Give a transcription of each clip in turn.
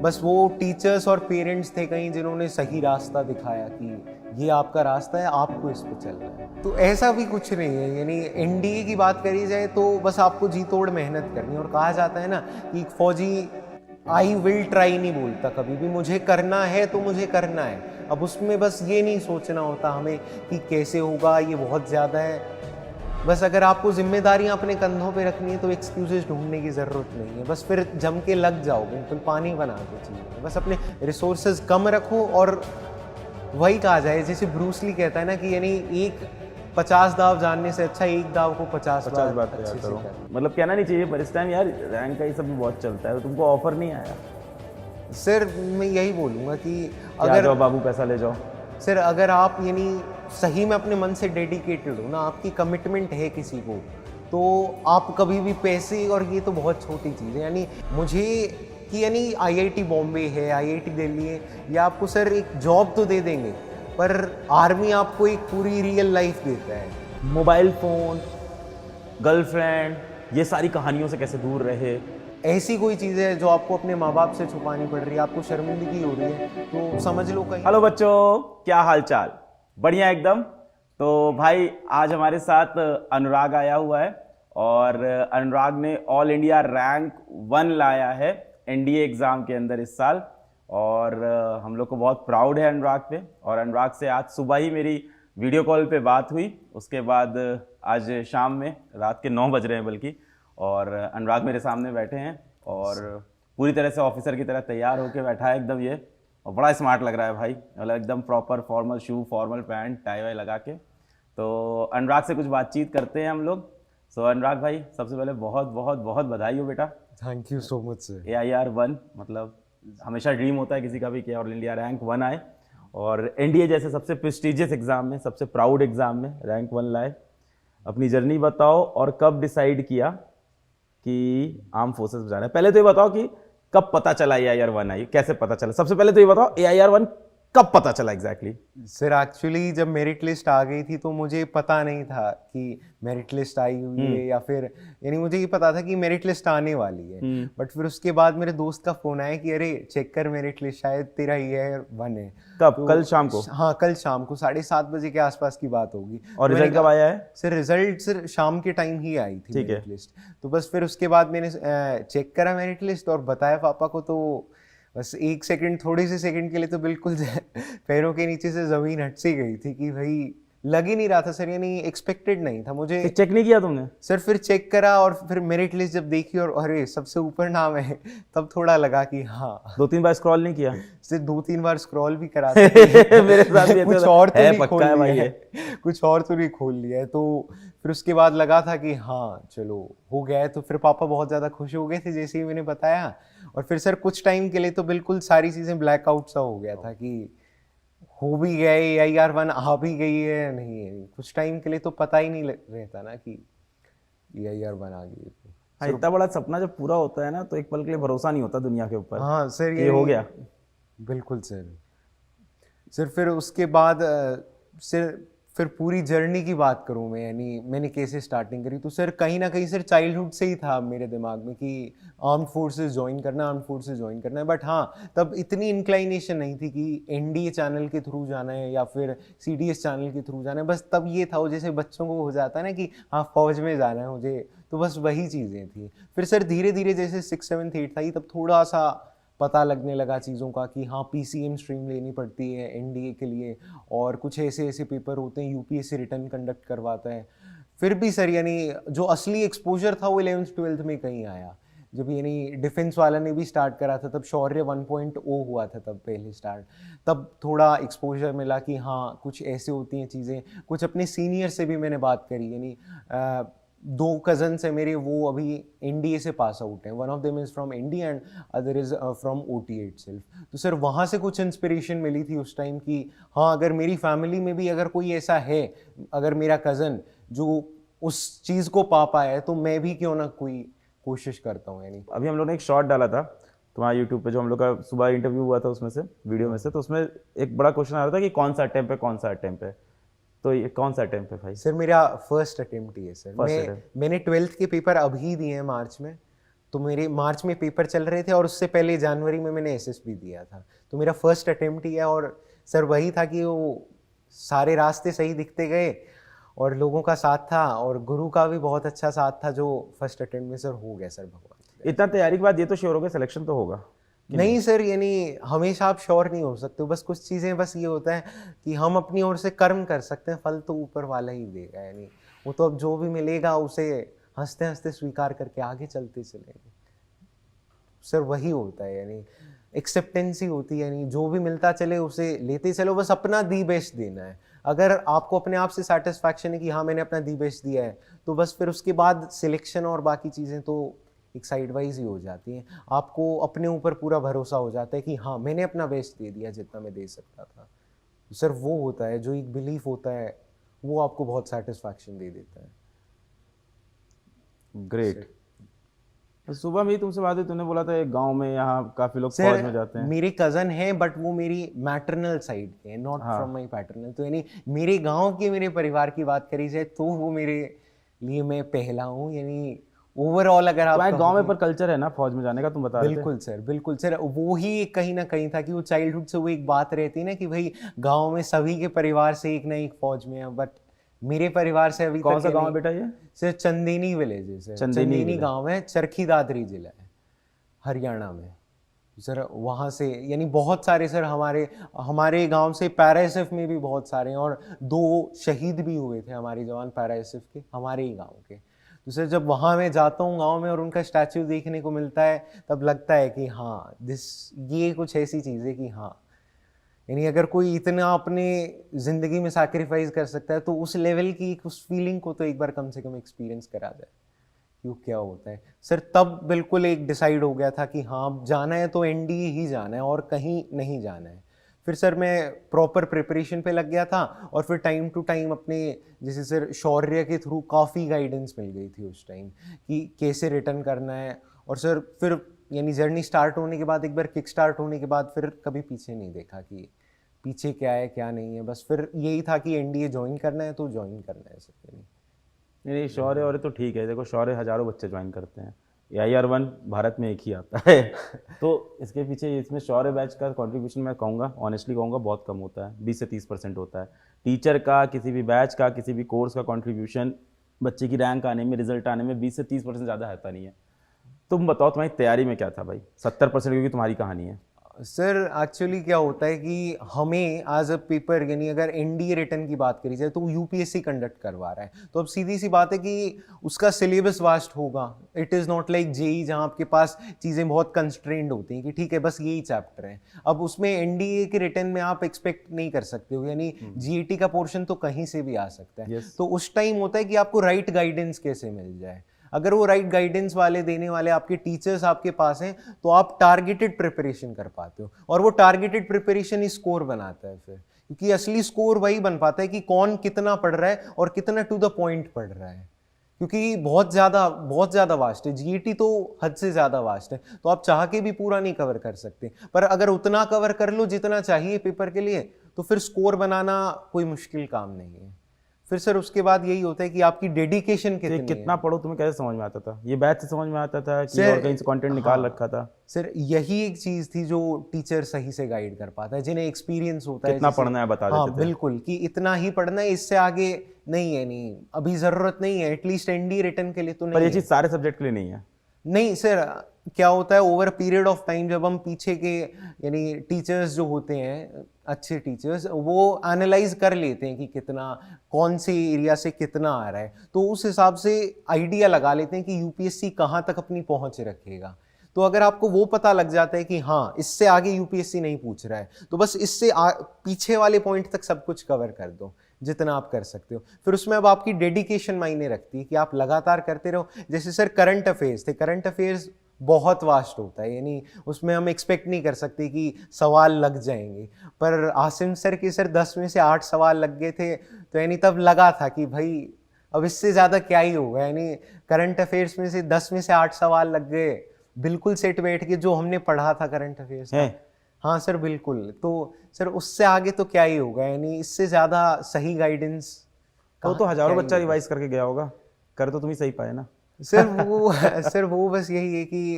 बस वो टीचर्स और पेरेंट्स थे कहीं जिन्होंने सही रास्ता दिखाया कि ये आपका रास्ता है, आपको इस पे चलना है। तो ऐसा भी कुछ नहीं है, यानी एनडीए की बात करी जाए तो बस आपको जी तोड़ मेहनत करनी है। और कहा जाता है ना कि एक फौजी आई विल ट्राई नहीं बोलता कभी भी, मुझे करना है तो मुझे करना है। अब उसमें बस ये नहीं सोचना होता हमें कि कैसे होगा, ये बहुत ज़्यादा है। बस अगर आपको जिम्मेदारियां अपने कंधों पे रखनी है तो एक्सक्यूजेस ढूंढने की ज़रूरत नहीं है, बस फिर जम के लग जाओ, बिल्कुल पानी बना दो चीज़ें। बस अपने रिसोर्सेज कम रखो और वही कहा जाए, जैसे ब्रूस ली कहता है ना कि यानी एक 50 दाव जानने से अच्छा एक दाव को 50 बार तैयार अच्छे से करो। करना। मतलब कहना नहीं चाहिए पर इस टाइम यार रैंक का ये सब भी बहुत चलता है, तो तुमको ऑफर नहीं आया? सर मैं यही बोलूँगा कि अगर अगर जाओ बाबू पैसा ले जाओ। सर अगर आप यानी सही में अपने मन से डेडिकेटेड हो ना, आपकी कमिटमेंट है किसी को, तो आप कभी भी पैसे, और ये तो बहुत छोटी चीज़ है, यानी मुझे कि यानी आईआईटी बॉम्बे है, आईआईटी दिल्ली है, या आपको सर एक जॉब तो दे देंगे, पर आर्मी आपको एक पूरी रियल लाइफ देता है। मोबाइल फ़ोन, गर्लफ्रेंड, ये सारी कहानियों से कैसे दूर रहे? ऐसी कोई चीज़ है जो आपको अपने माँ बाप से छुपानी पड़ रही है, आपको शर्मिंदगी हो रही है, तो समझ लो कहीं। हेलो बच्चों, क्या हाल चाल? बढ़िया एकदम। तो भाई आज हमारे साथ अनुराग आया हुआ है और अनुराग ने ऑल इंडिया रैंक 1 लाया है एनडीए एग्ज़ाम के अंदर इस साल। और हम लोग को बहुत प्राउड है अनुराग पे। और अनुराग से आज सुबह ही मेरी वीडियो कॉल पे बात हुई, उसके बाद आज शाम में रात के 9 बज रहे हैं बल्कि, और अनुराग मेरे सामने बैठे हैं और पूरी तरह से ऑफिसर की तरह तैयार होकर बैठा है एकदम ये, और बड़ा स्मार्ट लग रहा है भाई, मतलब एकदम प्रॉपर फॉर्मल शू, फॉर्मल पैंट, टाई वाई लगा के। तो अनुराग से कुछ बातचीत करते हैं हम लोग। सो अनुराग भाई, सबसे पहले बहुत बहुत बहुत बधाई हो बेटा। Thank you so much sir. AIR 1, मतलब हमेशा ड्रीम होता है किसी का भी कि ऑल इंडिया रैंक 1 आए, और एनडीए जैसे सबसे प्रेस्टिजियस एग्जाम में, सबसे प्राउड एग्जाम में रैंक 1 लाए। अपनी जर्नी बताओ और कब डिसाइड किया कि आर्म फोर्सेस में जाना है? पहले तो ये बताओ कि कब पता चला AIR 1 आई, कैसे पता चला? सबसे पहले तो ये बताओ AIR 1 कब पता चला एग्जैक्टली? सर एक्चुअली जब मेरिट लिस्ट आ गई थी तो मुझे पता नहीं था कि मेरिट लिस्ट आई हुई है, या फिर यानी मुझे ये पता था कि मेरिट लिस्ट आने वाली है। बट फिर उसके बाद मेरे दोस्त का फोन आया कि अरे चेक कर मेरिट लिस्ट, शायद तेरा AIR 1 है। कब? तो कल शाम को? हाँ, कल शाम को 7:30 बजे के आसपास की बात होगी। और तो रिजल्ट कब आया है? सर रिजल्ट सर शाम के टाइम ही आई थी ठीक है। Merit list. तो बस फिर उसके बाद मैंने चेक करा मेरिट लिस्ट और बताया पापा को, तो बस एक सेकंड, थोड़े से सेकंड के लिए तो बिल्कुल पैरों के नीचे से जमीन हट सी गई थी कि भाई लग ही नहीं रहा था सर, यानी एक्सपेक्टेड नहीं था मुझे। फिर चेक नहीं किया तुमने? सर फिर चेक करा और फिर मेरिट लिस्ट जब देखी और अरे सबसे ऊपर नाम है, तब थोड़ा लगा कि हाँ। 2-3 बार स्क्रॉल नहीं किया? सिर्फ 2-3 बार स्क्रॉल भी करा मेरे साथ भी कुछ और तो है, नहीं पक्का खोल है भाई लिया ये। है, कुछ और तो नहीं खोल लिया है। तो फिर उसके बाद लगा था कि हाँ चलो हो गया है। तो फिर पापा बहुत ज़्यादा खुश हो गए थे जैसे ही मैंने बताया। और फिर सर कुछ टाइम के लिए तो बिल्कुल सारी चीज़ें ब्लैकआउट सा हो गया था कि हो भी गया है, AIR 1 आ भी गई है या नहीं है। कुछ टाइम के लिए तो पता ही नहीं रहता ना कि AIR 1 आ गई है। हाँ, इतना बड़ा सपना जब पूरा होता है ना तो एक पल के लिए भरोसा नहीं होता दुनिया के ऊपर। हाँ सर ये हो गया। बिल्कुल सर फिर उसके बाद फिर पूरी जर्नी की बात करूं मैं, यानी मैंने कैसे स्टार्टिंग करी, तो सर कहीं ना कहीं सर चाइल्डहुड से ही था मेरे दिमाग में कि आर्म्ड फोर्सेस ज्वाइन करना है। बट हाँ, तब इतनी इंक्लाइनेशन नहीं थी कि एनडीए चैनल के थ्रू जाना है या फिर CDS चैनल के थ्रू जाना है। बस तब ये था, वो जैसे बच्चों को हो जाता है ना कि हाँ फौज में जाना है मुझे, तो बस वही चीज़ें थी। फिर सर धीरे धीरे जैसे 6, 7, 8 था ही, तब थोड़ा सा पता लगने लगा चीज़ों का कि हाँ PCM स्ट्रीम लेनी पड़ती है एनडीए के लिए, और कुछ ऐसे ऐसे पेपर होते हैं, यूपीएससी रिटर्न कंडक्ट करवाता है। फिर भी सर यानी जो असली एक्सपोजर था वो 11th 12th में कहीं आया, जब यानी डिफेंस वाला ने भी स्टार्ट करा था, तब शौर्य 1.0 हुआ था तब पहले स्टार्ट। तब थोड़ा एक्सपोजर मिला कि हाँ कुछ ऐसे होती हैं चीज़ें। कुछ अपने सीनियर से भी मैंने बात करी, यानी 2 कजन्स है मेरे, वो अभी एनडीए से पास आउट हैं। One of them is from NDA and other is from OTA itself. तो सर वहाँ से कुछ इंस्पिरेशन मिली थी उस टाइम कि हाँ अगर मेरी फैमिली में भी अगर कोई ऐसा है, अगर मेरा कज़न जो उस चीज़ को पा पाया है, तो मैं भी क्यों ना कोई कोशिश करता हूँ। यानी अभी हम लोग ने एक शॉर्ट डाला था तुम्हारा यूट्यूब पे, जो हम लोग का सुबह इंटरव्यू हुआ था उसमें से, वीडियो में से, तो उसमें एक बड़ा क्वेश्चन आ रहा था कि कौन सा अटेम्प्ट है। तो ये कौन सा अटेम्प्ट है भाई? सर मेरा फर्स्ट अटेम्प्ट ही है सर। मैंने 12th के पेपर अभी दिए हैं मार्च में, तो मेरे मार्च में पेपर चल रहे थे और उससे पहले जनवरी में मैंने एसएसबी दिया था। तो मेरा फर्स्ट अटेम्प्ट ही है और सर वही था कि वो सारे रास्ते सही दिखते गए और लोगों का साथ था और गुरु का भी बहुत अच्छा साथ था जो फर्स्ट अटेम्प्ट में सर हो गया सर भगवान से। इतना तैयारी के बाद ये तो श्योर हो गया सिलेक्शन तो होगा कि नहीं सर, यानी हमेशा आप श्योर नहीं हो सकते हो, बस कुछ चीज़ें बस ये होता है कि हम अपनी ओर से कर्म कर सकते हैं, फल तो ऊपर वाला ही देगा। यानी वो तो अब जो भी मिलेगा उसे हंसते हंसते स्वीकार करके आगे चलते चलेंगे सर, वही होता है। यानी एक्सेप्टेंस ही होती है, यानी जो भी मिलता चले उसे लेते चलो, बस अपना दी बेस्ट देना है। अगर आपको अपने आप से सेटिस्फैक्शन है कि हाँ मैंने अपना दी बेस्ट दिया है, तो बस फिर उसके बाद सिलेक्शन और बाकी चीज़ें तो एक साइड वाइज ही हो जाती हैं। आपको अपने ऊपर पूरा भरोसा हो जाता है कि हाँ मैंने अपना बेस्ट दे दिया जितना मैं दे सकता था। तो सर वो होता है जो एक बिलीफ होता है, वो आपको बहुत सेटिस्फैक्शन दे देता है। ग्रेट। सुबह में ही तुमसे बात हुई, तूने बोला था एक गांव में यहाँ काफी लोग फौज में जाते हैं। मेरे कजन है बट वो मेरी मैटरनल साइड के हैं, नॉट फ्रॉम माय पैटर्नल। तो यानी मेरे गांव के मेरे परिवार की बात करी जाए तो वो मेरे लिए मैं पहला हूँ। यानी ओवरऑल अगर आप गांव में पर कल्चर है ना फौज में जाने का, तुम बता रहे थे। बिल्कुल सर, बिल्कुल सर, वो ही कहीं ना कहीं था कि वो चाइल्डहुड से वो एक बात रहती है ना कि भाई गांव में सभी के परिवार से एक ना एक फौज में है, बट मेरे परिवार से अभी कौन सा गांव है बेटा ये? सर चंदेनी विलेज है सर, चंदेनी गांव है, चरखी दादरी जिला है हरियाणा में सर। वहाँ से यानी बहुत सारे सर हमारे गांव से पैराएसएफ में भी बहुत सारे हैं और 2 शहीद भी हुए थे हमारे जवान पैराएसएफ के, हमारे ही गांव के। तो सर जब वहाँ मैं जाता हूँ गांव में और उनका स्टैच्यू देखने को मिलता है, तब लगता है कि हाँ ये कुछ ऐसी चीज़ है कि हाँ, यानी अगर कोई इतना अपने ज़िंदगी में सैक्रिफाइस कर सकता है तो उस लेवल की उस फीलिंग को तो एक बार कम से कम एक्सपीरियंस करा जाए कि वो क्या होता है सर। तब बिल्कुल एक डिसाइड हो गया था कि हाँ जाना है तो एनडीए ही जाना है और कहीं नहीं जाना है। फिर सर मैं प्रॉपर प्रिपरेशन पे लग गया था और फिर टाइम टू टाइम अपने जैसे सर शौर्य के थ्रू काफ़ी गाइडेंस मिल गई थी उस टाइम कि कैसे रिटर्न करना है। और सर फिर यानी जर्नी स्टार्ट होने के बाद, एक बार किक स्टार्ट होने के बाद फिर कभी पीछे नहीं देखा कि पीछे क्या है क्या नहीं है, बस फिर यही था कि एनडीए ज्वाइन करना है तो ज्वाइन करना है सर। नहीं शौर्य और तो ठीक है, देखो शौर्य हजारों बच्चे ज्वाइन करते हैं, AIR-1 भारत में एक ही आता है तो इसके पीछे इसमें शौर्य बैच का कंट्रीब्यूशन मैं कहूँगा, ऑनेस्टली कहूँगा, बहुत कम होता है, 20 से 30% होता है। टीचर का, किसी भी बैच का, किसी भी कोर्स का कंट्रीब्यूशन बच्चे की रैंक आने में, रिजल्ट आने में 20 से 30% ज़्यादा आता नहीं है। तुम बताओ तुम्हारी तैयारी में क्या था भाई? 70% क्योंकि तुम्हारी कहानी है। सर एक्चुअली क्या होता है कि हमें आज अ पेपर, यानी अगर एनडीए रिटर्न की बात करी जाए तो यूपीएससी कंडक्ट करवा रहा है, तो अब सीधी सी बात है कि उसका सिलेबस वास्ट होगा। It is not like JEE जहाँ आपके पास चीज़ें बहुत कंस्ट्रेंड होती हैं कि ठीक है बस यही चैप्टर है। अब उसमें एनडीए के रिटर्न में आप एक्सपेक्ट नहीं कर सकते हो, यानी जीईटी का पोर्शन तो कहीं से भी आ सकता है। तो उस टाइम होता है कि आपको राइट गाइडेंस कैसे मिल जाए। अगर वो राइट गाइडेंस वाले देने वाले आपके टीचर्स आपके पास हैं तो आप टारगेटेड प्रिपरेशन कर पाते हो, और वो टारगेटेड प्रिपरेशन ही स्कोर बनाता है फिर, क्योंकि असली स्कोर वही बन पाता है कि कौन कितना पढ़ रहा है और कितना टू द पॉइंट पढ़ रहा है, क्योंकि बहुत ज़्यादा वास्ट है। जीईटी तो हद से ज़्यादा वास्ट है, तो आप चाह के भी पूरा नहीं कवर कर सकते, पर अगर उतना कवर कर लो जितना चाहिए पेपर के लिए तो फिर स्कोर बनाना कोई मुश्किल काम नहीं है। फिर सर उसके बाद यही होता है कि आपकी डेडिकेशन कितना पढ़ो तुम्हें कैसे समझ में आता था? ये बैच से समझ में आता था कि और कहीं से कंटेंट निकाल रखा था? सर यही एक चीज थी जो टीचर सही से गाइड कर पाता है, जिन्हें एक्सपीरियंस होता है कितना पढ़ना है बता देते थे। बिल्कुल, कि इतना ही पढ़ना है, इससे आगे नहीं है, नहीं अभी जरूरत नहीं है, एटलीस्ट एनडीए रिटर्न के लिए तो नहीं। पर ये चीज सारे सब्जेक्ट के लिए नहीं है। नहीं सर, क्या होता है ओवर पीरियड ऑफ टाइम जब हम पीछे के यानी टीचर्स जो होते हैं अच्छे टीचर्स, वो एनालाइज कर लेते हैं कि कितना कौन से एरिया से कितना आ रहा है, तो उस हिसाब से आइडिया लगा लेते हैं कि यूपीएससी कहाँ तक अपनी पहुंच रखेगा। तो अगर आपको वो पता लग जाता है कि हाँ इससे आगे यूपीएससी नहीं पूछ रहा है, तो बस इससे पीछे वाले पॉइंट तक सब कुछ कवर कर दो जितना आप कर सकते हो। फिर उसमें अब आपकी डेडिकेशन मायने रखती है कि आप लगातार करते रहो। जैसे सर करंट अफेयर्स थे, करंट अफेयर्स बहुत वास्ट होता है, यानी उसमें हम एक्सपेक्ट नहीं कर सकते कि सवाल लग जाएंगे, पर आसिम सर के सर 10 में से 8 सवाल लग गए थे, तो यानी तब लगा था कि भाई अब इससे ज़्यादा क्या ही होगा। यानी करंट अफेयर्स में से 10 में से 8 सवाल लग गए, बिल्कुल सेट बैठ के जो हमने पढ़ा था करंट अफेयर्स है। हाँ सर बिल्कुल, तो सर उससे आगे तो क्या ही होगा, यानी इससे ज़्यादा सही गाइडेंस तो हजारों बच्चा रिवाइज करके गया होगा, कर तो तुम ही सही पाए ना। सर वो बस यही है कि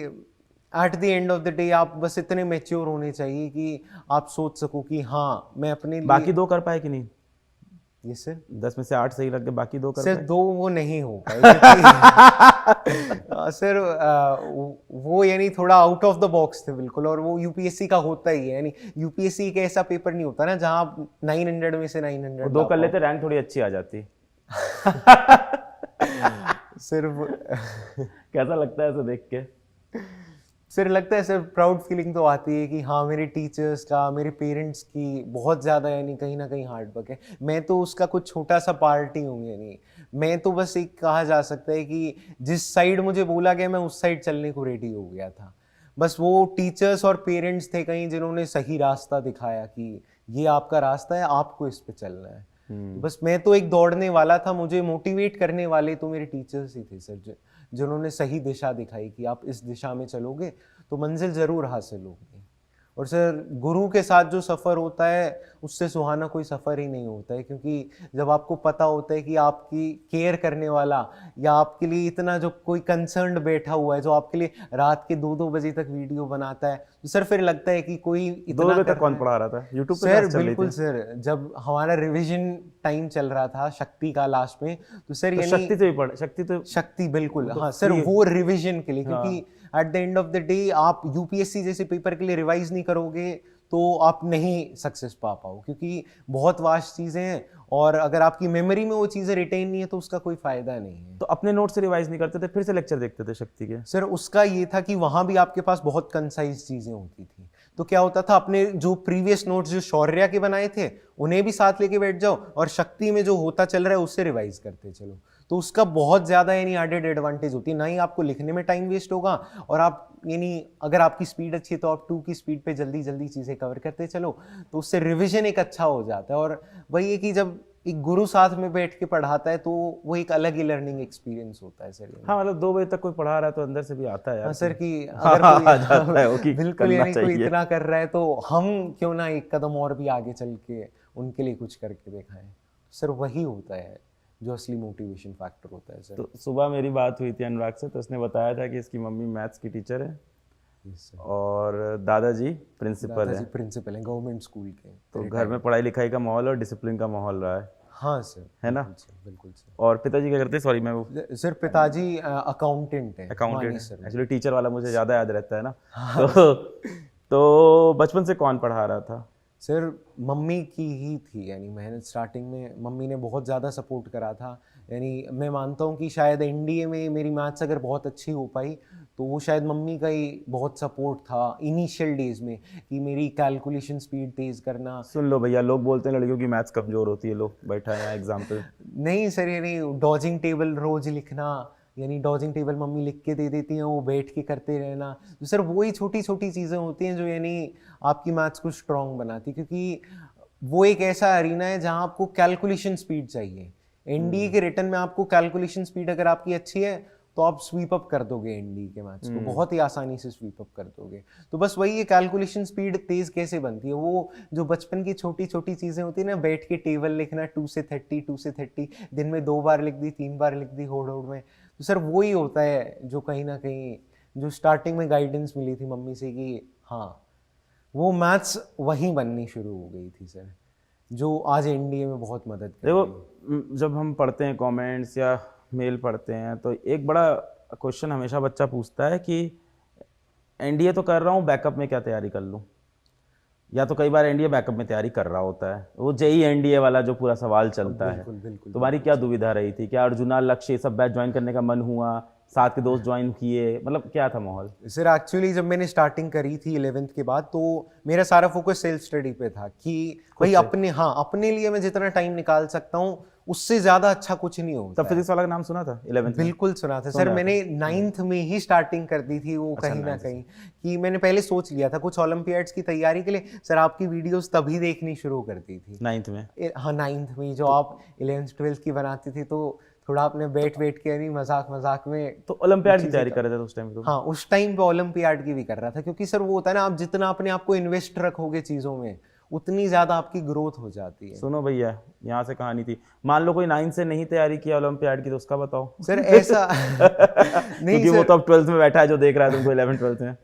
at the end of the day आप बस इतने मेच्योर होने चाहिए कि आप सोच सको कि हाँ मैं अपने लिए। बाकी 2 कर पाए कि नहीं? ये सर 10 में से 8 सही लग गए, बाकी 2 कर सर पाए? 2 वो नहीं हो पाए क्योंकि सर वो यानी थोड़ा आउट ऑफ द बॉक्स थे बिल्कुल, और वो यूपीएससी का होता ही है, यानी यूपीएससी एक ऐसा पेपर नहीं होता ना जहाँ आप 900 में से 900 2 कर लेते रैंक थोड़ी अच्छी आ जाती। सिर्फ कैसा लगता है ऐसा देख के? सर लगता है सर प्राउड फीलिंग तो आती है कि हाँ मेरे टीचर्स का, मेरे पेरेंट्स की बहुत ज़्यादा यानी कहीं ना कहीं हार्ड वर्क है। मैं तो उसका कुछ छोटा सा पार्ट ही हूँ, यानी मैं तो बस एक कहा जा सकता है कि जिस साइड मुझे बोला गया मैं उस साइड चलने को रेडी हो गया था। बस वो टीचर्स और पेरेंट्स थे कहीं जिन्होंने सही रास्ता दिखाया कि ये आपका रास्ता है, आपको इस पे चलना है। बस मैं तो एक दौड़ने वाला था, मुझे मोटिवेट करने वाले तो मेरे टीचर्स ही थे सर, जिन्होंने सही दिशा दिखाई कि आप इस दिशा में चलोगे तो मंजिल ज़रूर हासिल होगी। और सर गुरु के साथ जो सफ़र होता है उससे सुहाना कोई सफ़र ही नहीं होता है, क्योंकि जब आपको पता होता है कि आपकी केयर करने वाला या आपके लिए इतना जो कोई कंसर्न्ड बैठा हुआ है, जो आपके लिए रात के 2-2 बजे तक वीडियो बनाता है, तो सर फिर लगता है कि कोई 2 इतना बजे कर तक कौन रहा है। पढ़ा रहा था? यूट्यूब पे सर क्लास चल रही बिल्कुल थी? सर, जब हमारा रिवीजन टाइम चल रहा था शक्ति का लास्ट में, तो सर तो यानी शक्ति से भी पढ़, शक्ति तो शक्ति बिल्कुल, तो हाँ सर free है। वो रिवीजन के लिए, क्योंकि at the end of the day आप यूपीएससी जैसे पेपर के लिए रिवाइज नहीं करोगे तो आप नहीं सक्सेस पा पाओ, क्योंकि बहुत वास्ट चीज़ें हैं और अगर आपकी मेमोरी में वो चीज़ें रिटेन नहीं है तो उसका कोई फायदा नहीं है। तो अपने नोट से रिवाइज नहीं करते थे, फिर से लेक्चर देखते थे शक्ति के? सर उसका ये था कि वहाँ भी आपके पास बहुत कंसाइज चीज़ें होती थी, तो क्या होता था अपने जो प्रीवियस नोट्स जो शौर्या के बनाए थे उन्हें भी साथ लेके बैठ जाओ और शक्ति में जो होता चल रहा है उससे रिवाइज करते चलो, तो उसका बहुत ज़्यादा यानी एडेड एडवांटेज होती है। ना ही आपको लिखने में टाइम वेस्ट होगा और आप यानी अगर आपकी स्पीड अच्छी है तो आप 2 की स्पीड पे जल्दी जल्दी चीज़ें कवर करते चलो, तो उससे रिविजन एक अच्छा हो जाता है। और वही है कि जब एक गुरु साथ में बैठ के पढ़ाता है तो वो एक अलग ही लर्निंग एक्सपीरियंस होता है सर। हाँ मतलब 2 बजे तक कोई पढ़ा रहा है तो अंदर से भी आता है यार। हाँ सर कि हाँ, अगर हाँ, कोई आ जाता है वो कि बिल्कुल करना यानी कोई चाहिए। इतना कर रहा है तो हम क्यों ना एक कदम और भी आगे चल के उनके लिए कुछ करके दिखाएं। सर वही होता है जो असली मोटिवेशन फैक्टर होता है सर। तो सुबह मेरी बात हुई थी अनुराग से, तो उसने बताया था कि इसकी मम्मी मैथ्स की टीचर है Yes, sir। और दादाजी प्रिंसिपल दादाजी है। प्रिंसिपल हैं गवर्नमेंट स्कूल के। तो घर में पढ़ाई लिखाई का माहौल और डिसिप्लिन का माहौल रहा है। हाँ सर, है ना? बिल्कुल सर, बिल्कुल सर। और पिताजी क्या करते हैं? सॉरी मैं वो सर पिताजी अकाउंटेंट हैं। अकाउंटेंट मानी सर। एक्चुअली टीचर वाला मुझे ज़्यादा याद रहता है ना। तो बचपन से कौन पढ़ा रहा था? सर मम्मी की ही थी, यानी मैंने स्टार्टिंग में मम्मी ने बहुत ज़्यादा सपोर्ट करा था। यानी मैं मानता हूँ कि शायद एनडीए में मेरी मैथ्स अगर बहुत अच्छी हो पाई तो वो शायद मम्मी का ही बहुत सपोर्ट था इनिशियल डेज में, कि मेरी कैलकुलेशन स्पीड तेज़ करना। सुन लो भैया, लोग बोलते हैं लड़कियों की मैथ्स कमजोर होती है, लो बैठा है यहाँ एग्जाम्पल। नहीं सर, यानी डॉजिंग टेबल रोज लिखना, यानी डॉजिंग टेबल मम्मी लिख के दे देती हैं, वो बैठ के करते रहना, तो सर वही छोटी छोटी चीज़ें होती हैं जो यानी आपकी मैथ्स को स्ट्रॉन्ग बनाती, क्योंकि वो एक ऐसा अरीना है जहाँ आपको कैलकुलेशन स्पीड चाहिए। एनडीए के रिटर्न में आपको कैलकुलेशन स्पीड अगर आपकी अच्छी है तो आप स्वीप अप कर दोगे एनडीए के मैथ्स को, बहुत ही आसानी से स्वीप अप कर दोगे। तो बस वही है, कैलकुलेशन स्पीड तेज कैसे बनती है, वो जो बचपन की छोटी छोटी चीज़ें होती है ना, बैठ के टेबल लिखना 2 से 30 2 से 30, दिन में 2 बार लिख दी 3 बार लिख दी होड़ होड़ में, तो सर वो ही होता है जो कहीं ना कहीं जो स्टार्टिंग में गाइडेंस मिली थी मम्मी से कि हाँ वो मैथ्स वहीं बननी शुरू हो गई थी सर, जो आज एनडीए में बहुत मदद कर रही है। देखो जब हम पढ़ते हैं कमेंट्स या मेल पढ़ते हैं तो एक बड़ा क्वेश्चन हमेशा बच्चा पूछता है कि एनडीए तो कर रहा हूँ, बैकअप में क्या तैयारी कर लूँ? या तो कई बार एनडीए बैकअप में तैयारी कर रहा होता है, वो जेई एनडीए वाला जो पूरा सवाल चलता है। बिल्कुल तुम्हारी क्या दुविधा रही थी? क्या अर्जुना, लक्ष्य ये सब बैच ज्वाइन करने का मन हुआ? साथ के दोस्त ज्वाइन किए? मतलब क्या था माहौल? सर एक्चुअली जब मैंने स्टार्टिंग करी थी 11th के बाद तो मेरा सारा फोकस सेल्फ स्टडी पे था कि भाई अपने लिए मैं जितना टाइम निकाल सकता हूँ उससे ज़्यादा अच्छा कुछ नहीं होता। तब फिजिक्स वाला का नाम सुना था 11th में? बिल्कुल सुना था सर, मैंने 9th में ही स्टार्टिंग कर दी थी वो। कहीं ना कहीं कि मैंने पहले सोच लिया था कुछ ओलंपियाड्स की तैयारी के लिए, सर आपकी वीडियोस तभी देखनी शुरू कर दी थी 9th में। हाँ 9th में, जो आप 11th 12th की बनाती थी तो थोड़ा आपने बैठ के नहीं मजाक मजाक में तो ओलंपियाड की तैयारी कर रहे थे उस टाइम पे? हाँ उस टाइम पे ओलंपियाड की भी कर रहा था, क्योंकि सर वो होता है ना, आप जितना अपने आप को इन्वेस्ट रखोगे चीज़ों में उतनी ज़्यादा आपकी ग्रोथ हो जाती है। सुनो भैया, यहाँ से कहानी थी, मान लो कोई 9 से नहीं तैयारी किया ओलंपियाड की, तो उसका बताओ। सर ऐसा नहीं क्योंकि वो सर, तो अब 12th में बैठा है जो देख रहा है तुमको 11 12th में।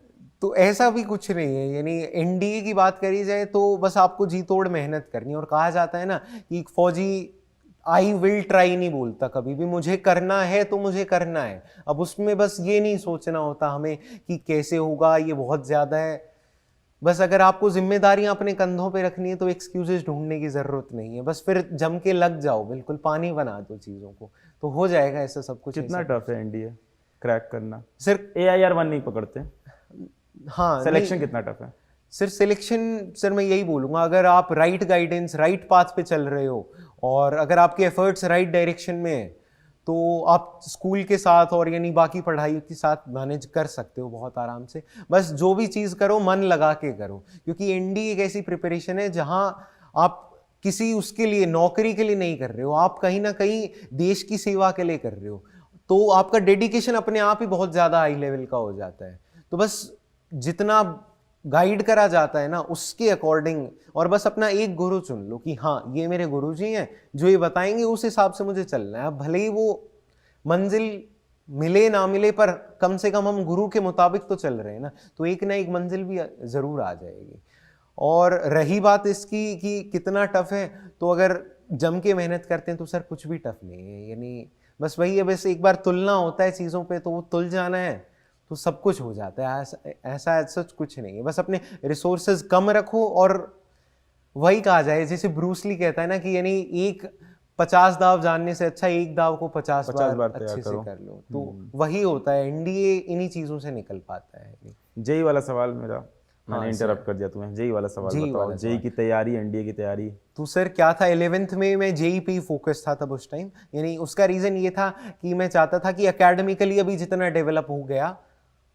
तो ऐसा भी कुछ नहीं है। यानी एनडीए की बात करी जाए तो बस आपको जी तोड़ मेहनत करनी है। और कहा जाता है ना कि एक फौजी आई विल ट्राई नहीं बोलता कभी भी, मुझे करना है तो मुझे करना है। अब उसमें बस ये नहीं सोचना होता हमें कि कैसे होगा, ये बहुत ज़्यादा है। बस अगर आपको जिम्मेदारियां अपने कंधों पे रखनी है तो एक्सक्यूजेस ढूंढने की ज़रूरत नहीं है, बस फिर जम के लग जाओ, बिल्कुल पानी बना दो चीज़ों को, तो हो जाएगा ऐसा सब कुछ। कितना टफ है एनडीए क्रैक करना? सिर्फ AIR 1 नहीं पकड़ते? हाँ, सिलेक्शन कितना टफ है? सर सिलेक्शन, सर मैं यही बोलूँगा, अगर आप राइट गाइडेंस, राइट पाथ पे चल रहे हो और अगर आपके एफर्ट्स राइट डायरेक्शन में है तो आप स्कूल के साथ और यानी बाकी पढ़ाई के साथ मैनेज कर सकते हो बहुत आराम से। बस जो भी चीज़ करो मन लगा के करो, क्योंकि एनडी एक ऐसी प्रिपरेशन है जहाँ आप किसी उसके लिए, नौकरी के लिए नहीं कर रहे हो, आप कहीं ना कहीं देश की सेवा के लिए कर रहे हो। तो आपका डेडिकेशन अपने आप ही बहुत ज़्यादा हाई लेवल का हो जाता है। तो बस जितना गाइड करा जाता है ना उसके अकॉर्डिंग, और बस अपना एक गुरु चुन लो कि हाँ ये मेरे गुरु जी हैं, जो ये बताएंगे उस हिसाब से मुझे चलना है। अब भले ही वो मंजिल मिले ना मिले, पर कम से कम हम गुरु के मुताबिक तो चल रहे हैं ना, तो एक ना एक मंजिल भी ज़रूर आ जाएगी। और रही बात इसकी कि कितना टफ है, तो अगर जम के मेहनत करते हैं तो सर कुछ भी टफ नहीं है। यानी बस वही है, बस एक बार तुलना होता है चीज़ों पे, तो वो तुल जाना है तो सब कुछ हो जाता है। ऐसा सच कुछ नहीं है, बस अपने रिसोर्सेज कम रखो। और वही कहा जाए, जैसे ब्रूसली कहता है ना कि यानी एक 50 दाव जानने से अच्छा एक दाव को 50 बार अच्छे से कर लो। तो वही होता है, एनडीए इन्हीं चीज़ों से निकल पाता है। जेई वाला सवाल मेरा, मैंने इंटरप्ट कर दिया तुम्हें। जेई वाला सवाल बताओ, जेई की तैयारी, एनडीए की तैयारी। तो सर क्या था, 11th में मैं जेई पे ही फोकस था तब उस टाइम। यानी उसका रीज़न ये था कि मैं चाहता था कि एकेडमिकली अभी जितना डेवलप हो गया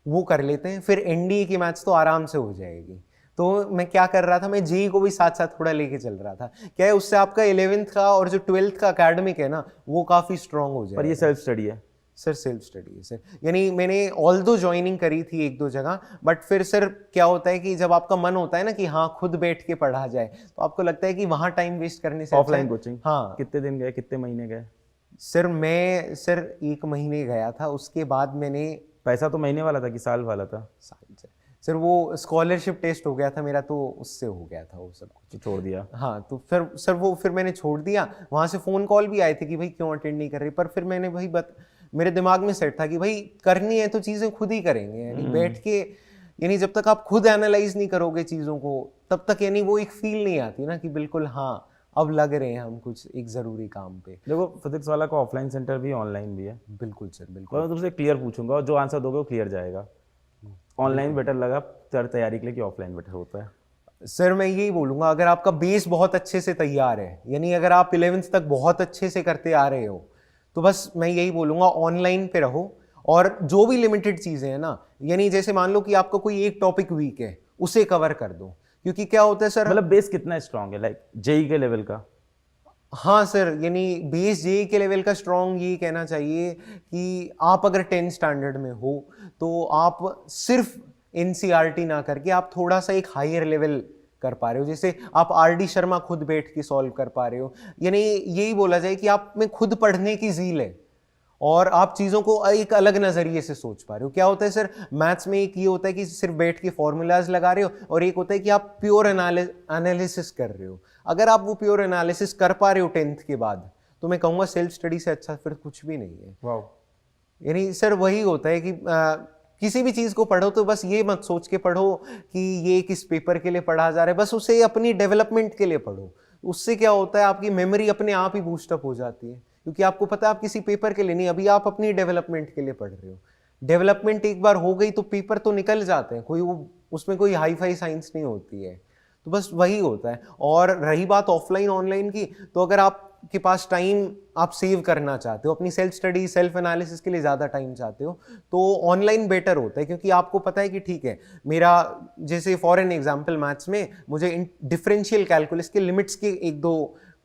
वो कर लेते हैं, फिर एनडीए की मैथ्स तो आराम से हो जाएगी। तो मैं क्या कर रहा था, मैं जेई को भी साथ साथ थोड़ा लेके चल रहा था। क्या है, उससे आपका 11th का और जो 12th का एकेडमिक है ना वो काफ़ी स्ट्रांग हो जाएगा। पर ये सेल्फ स्टडी है सर, सेल्फ स्टडी है सर। यानी मैंने ऑल दो ज्वाइनिंग करी थी एक दो जगह, बट फिर सर क्या होता है कि जब आपका मन होता है ना कि हाँ खुद बैठ के पढ़ा जाए, तो आपको लगता है कि वहाँ टाइम वेस्ट करने से ऑफलाइन कोचिंग। हाँ। कितने दिन गए, कितने महीने गए? सर 1 महीने गया था, उसके बाद मैंने। पैसा तो महीने वाला था कि साल वाला था? साल से सर, वो स्कॉलरशिप टेस्ट हो गया था मेरा, तो उससे हो गया था वो सब कुछ। तो छोड़ दिया? हाँ, तो फिर सर फिर मैंने छोड़ दिया। वहाँ से फ़ोन कॉल भी आए थे कि भाई क्यों अटेंड नहीं कर रही, पर फिर मैंने भाई मेरे दिमाग में सेट था कि भाई करनी है तो चीज़ें खुद ही करेंगे। यानी बैठ के, यानी जब तक आप खुद एनालाइज नहीं करोगे चीज़ों को तब तक यानी वो एक फील नहीं आती ना कि बिल्कुल हाँ अब लग रहे हैं हम कुछ एक ज़रूरी काम पे। देखो फिजिक्स वाला का ऑफलाइन सेंटर भी ऑनलाइन भी है। बिल्कुल सर, बिल्कुल। मैं तुमसे क्लियर पूछूंगा और जो आंसर दोगे वो क्लियर जाएगा। ऑनलाइन बेटर लगा तैयारी के लिए कि ऑफलाइन बेटर होता है? सर मैं यही बोलूँगा, अगर आपका बेस बहुत अच्छे से तैयार है, यानी अगर आप 11th तक बहुत अच्छे से करते आ रहे हो, तो बस मैं यही बोलूँगा ऑनलाइन पे रहो। और जो भी लिमिटेड चीज़ें हैं ना, यानी जैसे मान लो कि आपका कोई एक टॉपिक वीक है, उसे कवर कर दो। क्योंकि क्या होता है सर, मतलब बेस कितना स्ट्रांग है, लाइक जेई के लेवल का? हाँ सर, यानी बेस जेई के लेवल का स्ट्रॉन्ग ये कहना चाहिए कि आप अगर 10 स्टैंडर्ड में हो तो आप सिर्फ एनसीईआरटी ना करके आप थोड़ा सा एक हायर लेवल कर पा रहे हो। जैसे आप आरडी शर्मा खुद बैठ के सॉल्व कर पा रहे हो, यानी यही बोला जाए कि आप में खुद पढ़ने की ज़ील है और आप चीज़ों को एक अलग नज़रिए से सोच पा रहे हो। क्या होता है सर, मैथ्स में एक ये होता है कि सिर्फ बैठ के फॉर्मूलाज लगा रहे हो, और एक होता है कि आप प्योर एनालिसिस कर रहे हो। अगर आप वो प्योर एनालिसिस कर पा रहे हो 10th के बाद, तो मैं कहूँगा सेल्फ स्टडी से अच्छा फिर कुछ भी नहीं है। वाह। यानी सर वही होता है कि किसी भी चीज़ को पढ़ो तो बस ये मत सोच के पढ़ो कि ये किस पेपर के लिए पढ़ा जा रहा है, बस उसे अपनी डेवलपमेंट के लिए पढ़ो। उससे क्या होता है, आपकी मेमोरी अपने आप ही बूस्टअप हो जाती है, क्योंकि आपको पता है आप किसी पेपर के लिए नहीं, अभी आप अपनी डेवलपमेंट के लिए पढ़ रहे हो। डेवलपमेंट एक बार हो गई तो पेपर तो निकल जाते हैं, कोई वो उसमें कोई हाई फाई साइंस नहीं होती है। तो बस वही होता है। और रही बात ऑफलाइन ऑनलाइन की, तो अगर आपके पास टाइम आप सेव करना चाहते हो, अपनी सेल्फ स्टडी सेल्फ एनालिसिस के लिए ज़्यादा टाइम चाहते हो, तो ऑनलाइन बेटर होता है। क्योंकि आपको पता है कि ठीक है, मेरा जैसे फॉर एन एग्जांपल मैथ्स में मुझे डिफरेंशियल कैलकुलस के लिमिट्स के एक दो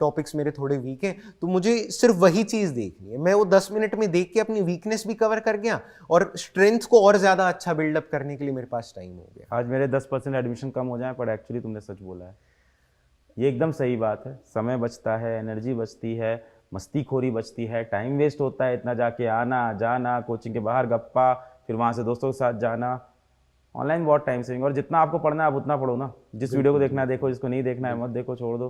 टॉपिक्स मेरे थोड़े वीक हैं, तो मुझे सिर्फ वही चीज़ देखनी है। मैं वो 10 मिनट में देख के अपनी वीकनेस भी कवर कर गया और स्ट्रेंथ को और ज़्यादा अच्छा बिल्डअप करने के लिए मेरे पास टाइम हो गया। आज मेरे 10% एडमिशन कम हो जाए, पर एक्चुअली तुमने सच बोला है। ये एकदम सही बात है। समय बचता है, एनर्जी बचती है, मस्तीखोरी बचती है, टाइम वेस्ट होता है इतना जाके आना जाना, कोचिंग के बाहर गप्पा, फिर वहाँ से दोस्तों के साथ जाना। ऑनलाइन बहुत टाइम सेविंग, और जितना आपको पढ़ना है आप उतना पढ़ो ना। जिस वीडियो को देखना है देखो, जिसको नहीं देखना है मत देखो, छोड़ दो।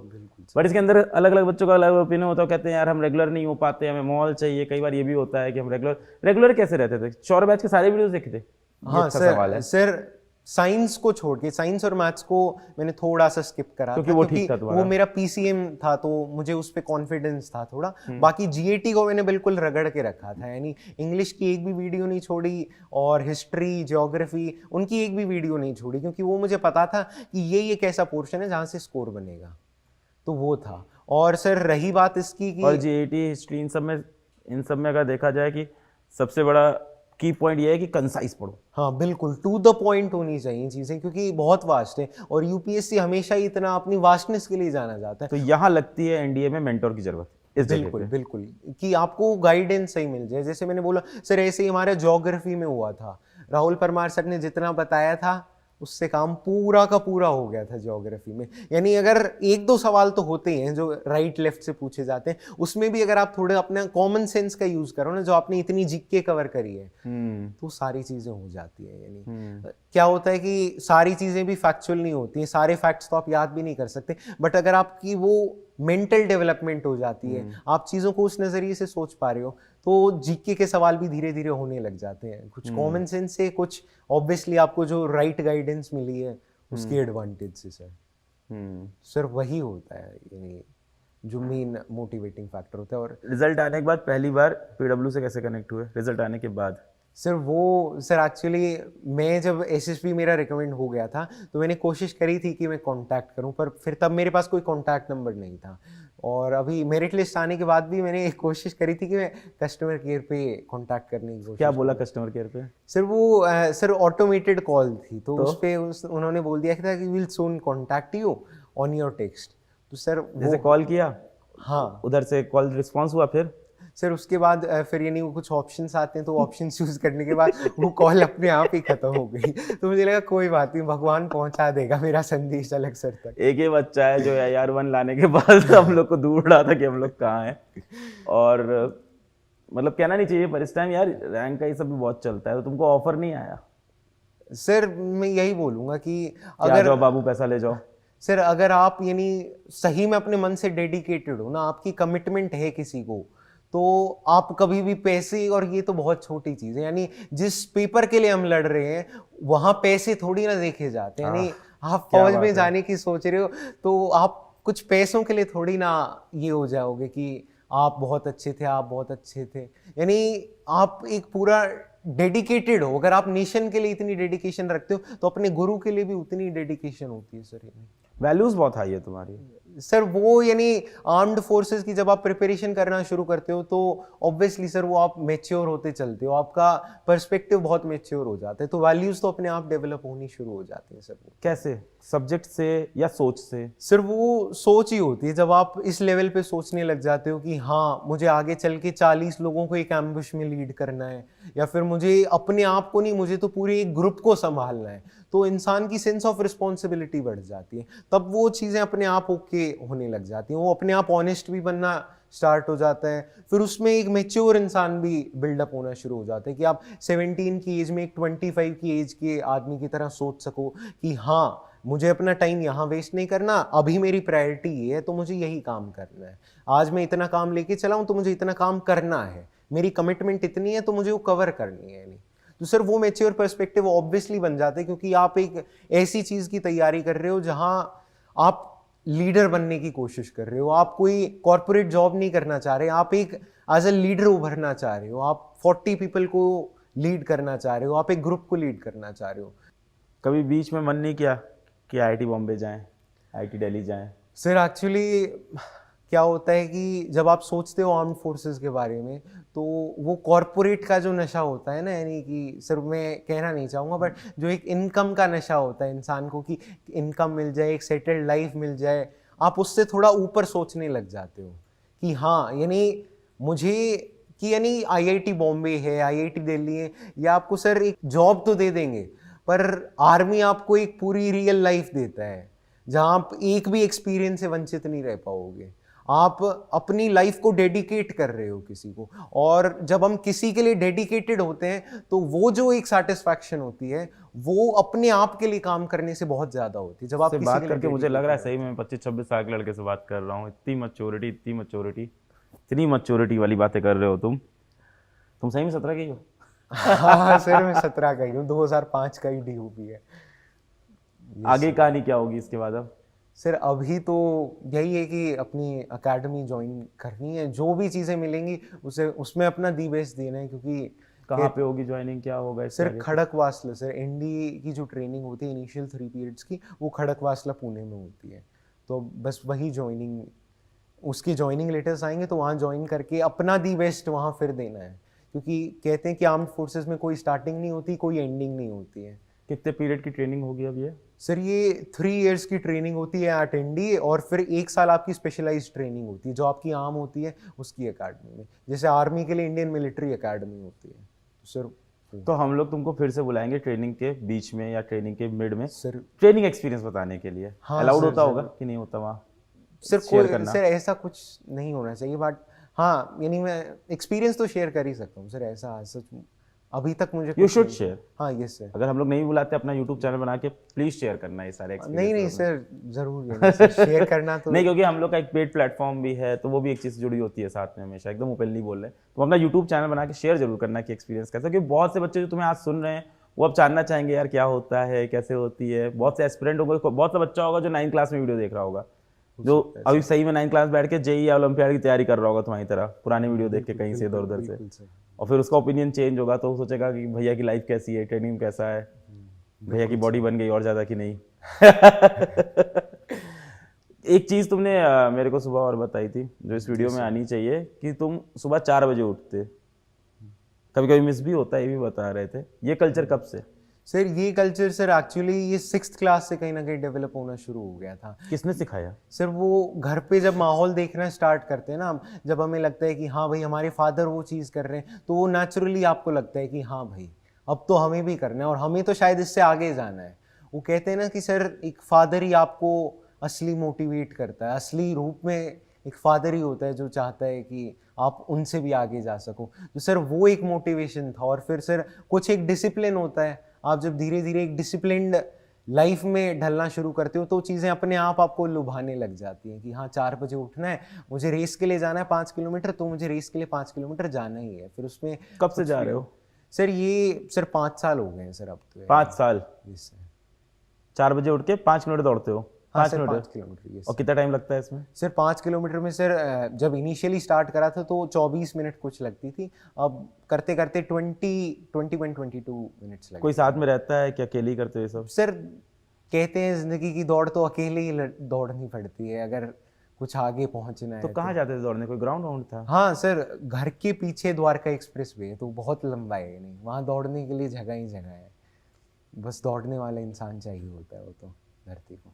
बट इसके अंदर अलग अलग बच्चों का अलग ओपिनियन होता है, कहते हैं यार हम रेगुलर नहीं हो पाते, हमें मॉल चाहिए। कई बार ये भी होता है कि हम रेगुलर कैसे रहते थे? शौर्य बैच के सारे वीडियोस देखे थे? ये हाँ अच्छा सवाल है, सर साइंस को छोड़ के, साइंस और मैथ्स को मैंने थोड़ा सा स्किप करा क्योंकि था, वो ठीक था तुम्हारा। वो मेरा पीसीएम था तो मुझे उस पे कॉन्फिडेंस था थोड़ा। बाकी जीएटी को मैंने बिल्कुल रगड़ के रखा था, यानी इंग्लिश की एक भी वीडियो नहीं छोड़ी, और हिस्ट्री ज्योग्राफी उनकी एक भी वीडियो नहीं छोड़ी, क्योंकि वो मुझे पता था कि ये एक ऐसा पोर्शन है जहाँ से स्कोर बनेगा, तो वो था। और सर रही बात इसकी कि और जीएटी हिस्ट्री इन सब में अगर देखा जाए कि सबसे बड़ा की पॉइंट ये है कि कंसाइज पढ़ो। हाँ बिल्कुल, टू द पॉइंट होनी चाहिए चीज़ें, क्योंकि बहुत वास्ट है और यूपीएससी हमेशा ही इतना अपनी वास्टनेस के लिए जाना जाता है। तो यहाँ लगती है एनडीए में मेंटोर की जरूरत इस जगह बिल्कुल पे। बिल्कुल, कि आपको गाइडेंस सही मिल जाए। जैसे मैंने बोला सर, ऐसे ही हमारे ज्योग्राफी में हुआ था, राहुल परमार सर ने जितना बताया था उससे काम पूरा का पूरा हो गया था ज्योग्राफी में। यानी अगर एक दो सवाल तो होते ही हैं जो राइट लेफ्ट से पूछे जाते हैं, उसमें भी अगर आप थोड़े अपना कॉमन सेंस का यूज करो ना, जो आपने इतनी जीके कवर करी है, तो सारी चीजें हो जाती है। यानी क्या होता है कि सारी चीजें भी फैक्चुअल नहीं होती हैं, सारे फैक्ट्स तो आप याद भी नहीं कर सकते, बट अगर आपकी वो मेंटल डेवलपमेंट हो जाती है, आप चीजों को उस नजरिए से सोच पा रहे हो, तो जीके के सवाल भी धीरे धीरे होने लग जाते हैं, कुछ कॉमन सेंस से, कुछ ऑब्वियसली आपको जो राइट गाइडेंस मिली है उसकी एडवांटेज से। सर वही होता है, यानी जो मेन मोटिवेटिंग फैक्टर होता है। और रिजल्ट आने के बाद पहली बार पीडब्ल्यू से कैसे कनेक्ट हुए रिजल्ट आने के बाद? सर एक्चुअली मैं जब एसएसबी मेरा रिकमेंड हो गया था तो मैंने कोशिश करी थी कि मैं कांटेक्ट करूं, पर फिर तब मेरे पास कोई कांटेक्ट नंबर नहीं था। और अभी मेरिट लिस्ट आने के बाद भी मैंने कोशिश करी थी कि मैं कस्टमर केयर पे कांटेक्ट करने की कोशिश। क्या बोला कस्टमर केयर पे? सर वो सर ऑटोमेटेड कॉल थी, तो उस पे उन्होंने बोल दिया था कि will soon contact you on your text. तो सर जैसे कॉल किया, हाँ उधर से कॉल रिस्पांस हुआ, फिर सर उसके बाद फिर यानी वो कुछ ऑप्शंस आते हैं, तो ऑप्शन चूज करने के बाद वो कॉल अपने आप ही खत्म हो गई। तो मुझे लगा कोई बात नहीं, भगवान पहुंचा देगा मेरा संदेश अलग सर तक। एक ही बच्चा है जो AR1 लाने के बाद हम लोग को दूर रहा था कि हम लोग कहाँ हैं। और मतलब कहना नहीं चाहिए, पर इस टाइम यार रैंक का ये सब भी बहुत चलता है, तो तुमको ऑफर नहीं आया? सर मैं यही बोलूंगा कि अगर जाओ बाबू पैसा ले जाओ। सर अगर आप यानी सही में अपने मन से डेडिकेटेड हो ना, आपकी कमिटमेंट है किसी को, तो आप कभी भी पैसे, और ये तो बहुत छोटी चीज है, यानी जिस पेपर के लिए हम लड़ रहे हैं वहां पैसे थोड़ी ना देखे जाते हैं। यानी आप फौज में जाने की सोच रहे हो तो आप कुछ पैसों के लिए थोड़ी ना ये हो जाओगे कि आप बहुत अच्छे थे, आप बहुत अच्छे थे। यानी आप एक पूरा डेडिकेटेड हो। अगर आप नेशन के लिए इतनी डेडिकेशन रखते हो तो अपने गुरु के लिए भी उतनी डेडिकेशन होती है। सर वैल्यूज बहुत हाई है तुम्हारी। सर वो यानी आर्म्ड फोर्सेस की जब आप प्रिपरेशन करना शुरू करते हो तो ऑब्वियसली सर वो आप मैच्योर होते चलते हो, आपका पर्सपेक्टिव बहुत मैच्योर हो जाता है, तो वैल्यूज तो अपने आप डेवलप होनी शुरू हो जाती हैं। सर वो कैसे? सब्जेक्ट से या सोच से? सर वो सोच ही होती है, जब आप इस लेवल पे सोचने लग जाते हो कि हाँ मुझे आगे चल के 40 लोगों को एक एम्बुश में लीड करना है, या फिर मुझे अपने आप को नहीं, मुझे तो पूरे एक ग्रुप को संभालना है, तो इंसान की सेंस ऑफ रिस्पॉन्सिबिलिटी बढ़ जाती है। तब वो चीज़ें अपने आप ओके होने लग जाती हैं, वो अपने आप ऑनेस्ट भी बनना स्टार्ट हो जाता है। फिर उसमें एक मेच्योर इंसान भी बिल्डअप होना शुरू हो जाता है कि आप 17 की एज में एक 25 की एज के आदमी की तरह सोच सको कि हाँ मुझे अपना टाइम यहाँ वेस्ट नहीं करना, अभी मेरी प्रायोरिटी ये है तो मुझे यही काम करना है। आज मैं इतना काम लेके चला हूँ तो मुझे इतना काम करना है, मेरी कमिटमेंट इतनी है तो मुझे वो कवर करनी है। नहीं तो सर वो मैच्योर पर्सपेक्टिव ऑब्वियसली बन जाता है, क्योंकि आप एक ऐसी चीज़ की तैयारी कर रहे हो जहाँ आप लीडर बनने की कोशिश कर रहे हो, आप कोई कॉर्पोरेट जॉब नहीं करना चाह रहे, आप एक एज अ लीडर उभरना चाह रहे हो, आप 40 पीपल को लीड करना चाह रहे हो, आप एक ग्रुप को लीड करना चाह रहे हो। कभी बीच में मन नहीं किया कि IIT बॉम्बे जाएं, IIT दिल्ली जाएं? सर एक्चुअली क्या होता है कि जब आप सोचते हो आर्म्ड फोर्सेस के बारे में, तो वो कॉर्पोरेट का जो नशा होता है ना, यानी कि सर मैं कहना नहीं चाहूँगा, बट जो एक इनकम का नशा होता है इंसान को कि इनकम मिल जाए, एक सेटल्ड लाइफ मिल जाए, आप उससे थोड़ा ऊपर सोचने लग जाते हो कि हाँ यानी मुझे कि यानी IIT बॉम्बे है, IIT दिल्ली है, या आपको सर एक जॉब तो दे देंगे, पर आर्मी आपको एक पूरी रियल लाइफ देता है। जहाँ आप एक भी एक्सपीरियंस से वंचित नहीं रह पाओगे। आप अपनी लाइफ को डेडिकेट कर रहे हो किसी को, और जब हम किसी के लिए डेडिकेटेड होते हैं तो वो जो एक सेटिस्फैक्शन होती है वो अपने आप के लिए काम करने से बहुत ज्यादा होती है। जब आप से किसी बात के लिए करके मुझे लग रहा है dedicated सही में मैं 25-26 साल के लड़के से बात कर रहा हूँ। इतनी मच्योरिटी वाली बातें कर रहे हो तुम सही में 17 के ही हो? हो। हाँ सर, मैं 17 का ही हूँ, 2005 का ही DOP है। आगे कहानी क्या होगी इसके बाद अब? सर अभी तो यही है कि अपनी एकेडमी ज्वाइन करनी है, जो भी चीज़ें मिलेंगी उसे उसमें अपना दी बेस्ट देना है, क्योंकि कहाँ पे होगी ज्वाइनिंग, क्या होगा इसके सर आगे? खड़कवासला, सर एनडी की जो ट्रेनिंग होती है इनिशियल 3 पीरियड्स की, वो खड़कवासला पुणे में होती है। तो बस वही ज्वाइनिंग, उसकी ज्वाइनिंग लेटर्स आएंगे तो वहाँ ज्वाइन करके अपना दी बेस्ट वहाँ फिर देना है, क्योंकि कहते हैं कि आर्म्ड फोर्सेस में कोई स्टार्टिंग नहीं होती, कोई एंडिंग नहीं होती है। कितने पीरियड की ट्रेनिंग होगी अब ये? सर ये 3 इयर्स की ट्रेनिंग होती है एट एनडी, और फिर 1 साल आपकी स्पेशलाइज्ड ट्रेनिंग होती है जो आपकी आम होती है उसकी एकेडमी में, जैसे आर्मी के लिए इंडियन मिलिट्री एकेडमी होती है। तो सर तो हम लोग तुमको फिर से बुलाएंगे ट्रेनिंग के बीच में या ट्रेनिंग के मिड में, सर ट्रेनिंग एक्सपीरियंस बताने के लिए। हाँ अलाउड सर, होता सर। होगा कि नहीं होता वहाँ सर शेयर कोई करना? सर ऐसा कुछ नहीं होना चाहिए, बट हाँ यानी मैं एक्सपीरियंस तो शेयर कर ही सकता हूँ सर। ऐसा सच अभी तक मुझे यू कुछ शुड नहीं- शेयर। हाँ यस सर। अगर हम लोग नहीं बुलाते अपना यूट्यूब चैनल बना के प्लीज शेयर करना ये सारे नहीं नहीं एक्सपीरियंस। सर, जरूर ये नहीं सर, शेयर करना तो नहीं, क्योंकि हम लोग का एक पेड प्लेटफॉर्म भी है तो वो भी एक चीज़ जुड़ी होती है साथ में, हमेशा एकदम ओपनली बोल रहे हैं। तो अपना यूट्यूब चैनल बना के शेयर जरूर करना कि एक्सपीरियंस कैसा, क्योंकि बहुत से बच्चे जो तुम्हें आज सुन रहे हैं वो अब जानना चाहेंगे यार क्या होता है, कैसे होती है। बहुत से एस्पिरेंट होगा, बहुत सा बच्चा होगा जो 9th क्लास में वीडियो देख रहा होगा, जो अभी सही में 9th क्लास बैठ के जेईई या ओलंपियाड की तैयारी कर रहा होगा तुम्हारी तरह, पुराने वीडियो देख के कहीं से इधर उधर से, बिल्कुल सर। और फिर उसका ओपिनियन चेंज होगा तो वो सोचेगा कि भैया की लाइफ कैसी है, ट्रेनिंग कैसा है, भैया की बॉडी बन गई और ज़्यादा कि नहीं। एक चीज़ तुमने मेरे को सुबह और बताई थी जो इस वीडियो में आनी चाहिए, कि तुम सुबह 4 बजे उठते, कभी कभी मिस भी होता है, ये भी बता रहे थे। ये कल्चर कब से? सर ये कल्चर सर एक्चुअली ये 6th क्लास से कहीं ना कहीं डेवलप होना शुरू हो गया था। किसने सिखाया? सर वो घर पे जब माहौल देखना स्टार्ट करते हैं ना, जब हमें लगता है कि हाँ भाई हमारे फादर वो चीज़ कर रहे हैं, तो वो नेचुरली आपको लगता है कि हाँ भाई अब तो हमें भी करना है, और हमें तो शायद इससे आगे जाना है। वो कहते हैं ना कि सर एक फादर ही आपको असली मोटिवेट करता है, असली रूप में एक फादर ही होता है जो चाहता है कि आप उनसे भी आगे जा सको। तो सर वो एक मोटिवेशन था, और फिर सर कुछ एक डिसिप्लिन होता है। आप जब धीरे धीरे एक डिसिप्लिन्ड लाइफ में ढलना शुरू करते हो तो चीज़ें अपने आप आपको लुभाने लग जाती हैं कि हाँ 4 बजे उठना है, मुझे रेस के लिए जाना है 5 किलोमीटर, तो मुझे रेस के लिए 5 किलोमीटर जाना ही है। फिर उसमें कब से जा रहे हो? सर ये सर 5 साल हो गए हैं सर अब तो। 5 साल? Yes sir. 4 बजे उठ के 5 किलोमीटर दौड़ते हो? हाँ 5 सर, किलोमीटर? 5 किलोमीटर। यस और कितना टाइम लगता है इसमें? सर 5 किलोमीटर में सर जब इनिशियली स्टार्ट करा था तो 24 मिनट कुछ लगती थी, अब करते करते 21-22 मिनट्स लगे। कोई साथ में रहता है कि अकेले ही करते हो ये सब? सर कहते हैं जिंदगी की दौड़ तो अकेले ही दौड़नी पड़ती है अगर कुछ आगे पहुंचना है तो कहाँ जाते थे दौड़ने? कोई ग्राउंड वाउंड था? हाँ सर, घर के पीछे द्वारका एक्सप्रेस वे है तो बहुत लंबा है, नहीं वहाँ दौड़ने के लिए जगह ही जगह है, बस दौड़ने वाला इंसान चाहिए होता है वो तो धरती को।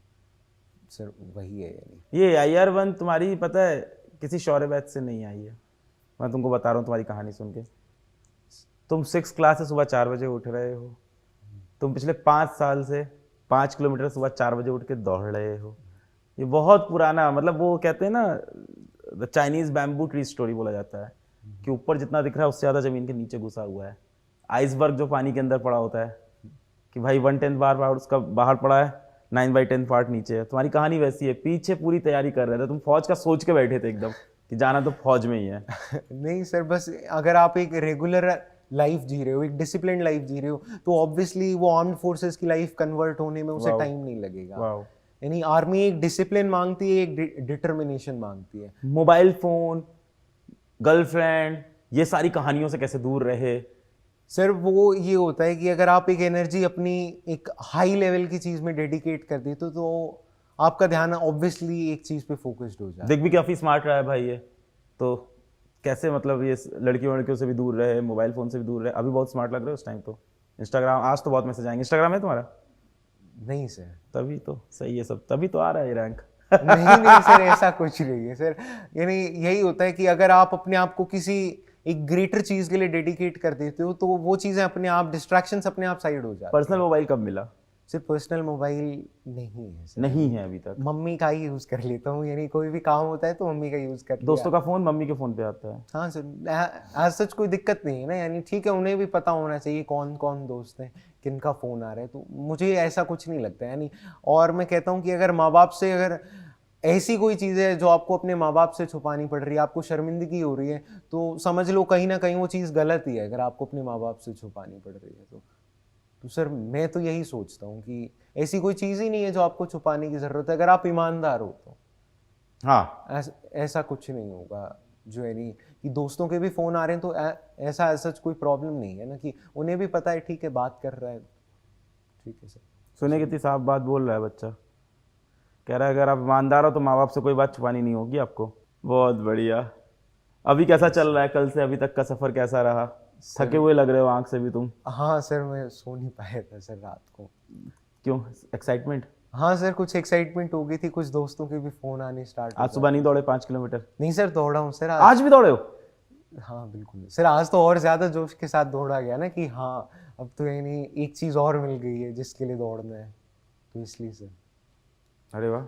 सर वही है यानी। ये IR1 तुम्हारी पता है किसी शौर्य बैच से नहीं आई है, मैं तुमको बता रहा हूँ तुम्हारी कहानी सुन के। तुम 6th क्लास से सुबह 4 बजे उठ रहे हो, तुम पिछले 5 साल से 5 किलोमीटर सुबह 4 बजे उठ के दौड़ रहे हो। ये बहुत पुराना, मतलब वो कहते हैं ना the Chinese bamboo tree story बोला जाता है कि ऊपर जितना दिख रहा है उससे ज़्यादा ज़मीन के नीचे घुसा हुआ है। आइसबर्ग जो पानी के अंदर पड़ा होता है कि भाई 1/10 बार उसका बाहर पड़ा है, 9/10 पार्ट नीचे है। तुम्हारी कहानी वैसी है, पीछे पूरी तैयारी कर रहे थे तुम, फौज का सोच के बैठे थे एकदम कि जाना तो फौज में ही है। नहीं सर, बस अगर आप एक रेगुलर लाइफ जी रहे हो, एक डिसिप्लिन लाइफ जी रहे हो, तो ऑब्वियसली वो आर्म्ड फोर्सेस की लाइफ कन्वर्ट होने में उसे टाइम नहीं लगेगा। वाओ। यानी आर्मी एक डिसिप्लिन मांगती है, एक डिटर्मिनेशन मांगती है। मोबाइल फोन, गर्लफ्रेंड, ये सारी कहानियों से कैसे दूर रहे? सर वो ये होता है कि अगर आप एक एनर्जी अपनी एक हाई लेवल की चीज़ में डेडिकेट कर देते हो तो आपका ध्यान ऑब्वियसली एक चीज़ पे फोकस्ड हो जाता है। देख भी काफ़ी स्मार्ट रहा है भाई ये तो, कैसे मतलब ये लड़कियों से भी दूर रहे, मोबाइल फ़ोन से भी दूर रहे। अभी बहुत स्मार्ट लग रहे हो उस टाइम तो। इंस्टाग्राम, आज तो बहुत मैसेज आएंगे। इंस्टाग्राम है तुम्हारा? नहीं सर। तभी तो सही है सब, तभी तो आ रहा है ये रैंक। नहीं सर, ऐसा कुछ नहीं है सर। यानी यही होता है कि अगर आप अपने आप को किसी एक ग्रेटर चीज के लिए डेडिकेट कर देते हो तो वो चीजें अपने आप, डिस्ट्रैक्शंस अपने आप साइड हो जाती हैं। पर्सनल मोबाइल कब मिला? सिर्फ पर्सनल मोबाइल नहीं है सर। नहीं है अभी तक? मम्मी का ही यूज़ कर लेता हूँ, यानी कोई भी काम होता है तो मम्मी का यूज़ कर लिया। दोस्तों का फोन मम्मी के फोन पे आता है? हाँ सर, आज सच कोई दिक्कत नहीं है ना, यानी ठीक है, उन्हें भी पता होना चाहिए कौन कौन दोस्त हैं, किनका फ़ोन आ रहा है, तो मुझे ऐसा कुछ नहीं लगता है यानी। और मैं कहता हूँ कि अगर माँ बाप से अगर ऐसी कोई चीज़ है जो आपको अपने माँ बाप से छुपानी पड़ रही है, आपको शर्मिंदगी हो रही है, तो समझ लो कहीं ना कहीं वो चीज़ गलत ही है, अगर आपको अपने माँ बाप से छुपानी पड़ रही है तो सर मैं तो यही सोचता हूँ कि ऐसी कोई चीज़ ही नहीं है जो आपको छुपाने की ज़रूरत है, अगर आप ईमानदार हो तो। हाँ, ऐसा कुछ नहीं होगा जो है नहीं कि दोस्तों के भी फ़ोन आ रहे हैं तो ऐसा सच कोई प्रॉब्लम नहीं है ना, कि उन्हें भी पता है ठीक है बात कर रहा है, ठीक है सर। सुने कितनी साफ बात बोल रहा है बच्चा, कह रहा है अगर आप ईमानदार हो तो माँ बाप से कोई बात छुपानी नहीं होगी आपको। बहुत बढ़िया। अभी कैसा चल रहा है, कल से अभी तक का सफ़र कैसा रहा? थके हुए लग रहे हो आंख से भी तुम। हाँ सर, मैं सो नहीं पाया था सर रात को। क्यों, एक्साइटमेंट? हाँ सर, कुछ एक्साइटमेंट हो गई थी, कुछ दोस्तों के भी फ़ोन आने स्टार्ट हो आज सुबह नहीं दौड़े 5 किलोमीटर? नहीं सर, दौड़ा हूँ सर आज भी दौड़े हो? हाँ बिल्कुल सर, आज तो और ज़्यादा जोश के साथ दौड़ा गया ना कि हाँ अब तो यानी एक चीज़ और मिल गई है जिसके लिए दौड़ना है, तो इसलिए सर। अरे वाह,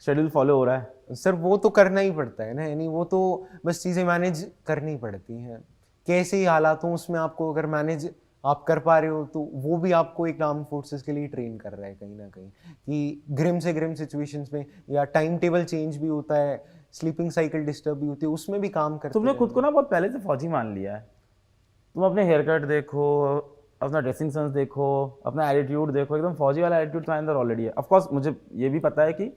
शेड्यूल फॉलो हो रहा है? सर वो तो करना ही पड़ता है ना, यानी वो तो बस चीज़ें मैनेज करनी पड़ती हैं, कैसे ही हालात हों उसमें आपको अगर मैनेज आप कर पा रहे हो तो वो भी आपको एक आर्म फोर्सेस के लिए ट्रेन कर रहा है कहीं ना कहीं, कि ग्रिम से ग्रिम सिचुएशंस में या टाइम टेबल चेंज भी होता है, स्लीपिंग साइकिल डिस्टर्ब भी होती है, उसमें भी काम करते तुमने खुद को ना बहुत पहले से फौजी मान लिया है। तुम अपने हेयर कट देखो, अपना ड्रेसिंग सेंस देखो, अपना एटीट्यूड देखो, एकदम फौजी वाला एटीट्यूड तुम्हारे अंदर ऑलरेडी है। ऑफ कोर्स मुझे ये भी पता है कि